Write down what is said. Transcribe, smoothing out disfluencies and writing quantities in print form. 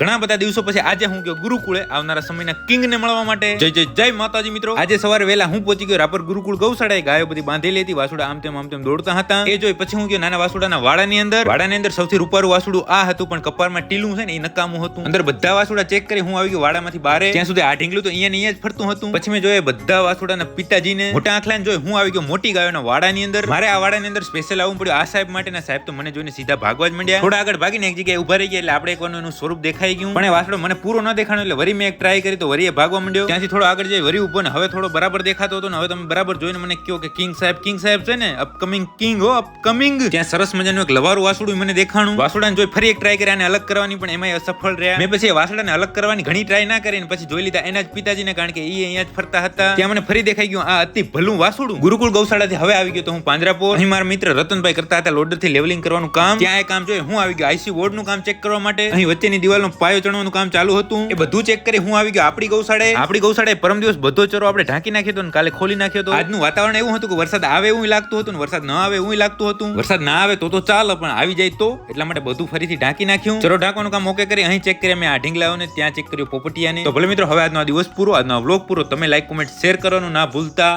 ઘણા બધા દિવસો પછી આજે હું ગયો ગુરુકુળે આવનારા સમયના કિંગ ને મળવા માટે. જય માતાજી મિત્રો. આજે સવારે વહેલા હું પહોંચી ગયો રાપર ગુરુકુળ ગૌશાળાએ. ગાયો બધી બાંધેલી હતી, વાસુડા આમ તેમ દોડતા હતા. એ જોઈ પછી હું ગયો નાના વાસુડાના વાડાની અંદર સૌથી રૂપારું વાસુડું આ હતું, પણ કપારમાં ટીલું છે ને એ નકામું હતું. અંદર બધા વાસુડા ચેક કરી હું આવી ગયો વાડામાંથી બહાર. ત્યાં સુધી આ ઢીંગલું તો અહીંયા જ ફરતું હતું. પછી મેં જોયે બધા વાસુડાના પિતાજીને મોટા આંખલાને જોઈ હું આવી ગયો મોટી ગાયોના વાડાની અંદર. મારે આ વાડાની અંદર સ્પેશિયલ આવવું પડ્યું આ સાહેબ માટે. ના સાહેબ તો મને જોઈને સીધા ભાગવા જ માંડ્યા. થોડા આગળ ભાગીને એક જગ્યાએ ઉભા રહી ગયા એટલે આપણે એકવાનું એનું સ્વરૂપ દેખાઈ ગયું. પણ એ વાસડો મને પૂરો ન દેખાણો એટલે વરી મેં એક ટ્રાય કરી તો વરીએ ભાગવા માંડ્યો. ત્યાંથી થોડો આગળ જઈ વરી ઉભો ને હવે થોડો બરાબર દેખાતો હતો ને હવે તમે બરાબર જોઈને મને કહો કે કિંગ સાહેબ છે ને અપકમિંગ કિંગ હો અપકમિંગ. ત્યાં સરસ મજાનું એક લવારું વાસુડું મને દેખાણું. વાસુડાને જોઈ ફરી એક ટ્રાય કરી આને અલગ કરવાની, પણ એમાં અસફળ રહ્યા. મેં પછી વાસડાને અલગ કરવાની ઘણી ટ્રાય ના કરીને પછી જોઈ લીધા એના જ પિતાજીને, કારણ કે એ અહીંયા જ ફરતા હતા. ત્યાં મને ફરી દેખાઈ ગયું આ અતિ ભલું વાસુડું. ગુરુકુળ ગૌશાળાથી હવે આવી ગયો તો હું પાંજરાપોર. અહીં મારા મિત્ર રતનભાઈ કરતા હતા લોડર થી લેવલિંગ કરવાનું કામ. ત્યાં એ કામ જોઈ હું આવી ગયો આઈસી બોર્ડ નું કામ ચેક કરવા માટે. અહીં વચ્ચેની દિવાલનો પાયો ચણવાનું કામ ચાલુ હતું. એ બધું ચેક કરી હું આવી ગયો આપણી ગૌશાળાએ. પરમ દિવસ બધો ચરો આપણે ઢાંકી નાખ્યો હતો ને કાલે ખોલી નાખ્યો હતો. આજનું વાતાવરણ એવું હતું કે વરસાદ આવે એવું લાગતું હતું ને વરસાદ ન આવે એવું લાગતું હતું. વરસાદ ના આવે તો ચાલે, પણ આવી જાય તો એટલા માટે બધું ફરીથી ઢાંકી નાખ્યું. ચરો ઢાંકવાનું કામ ઓકે કરી અહીં ચેક કરી મેં આ ઢીંગલાઓને ત્યાં ચેક કર્યો પોપટિયાને. તો ભલે મિત્રો હવે આજનો દિવસ પૂરો, આજનો વ્લોગ પૂરો. તમે લાઈક કોમેન્ટ શેર કરવાનું ના ભૂલતા.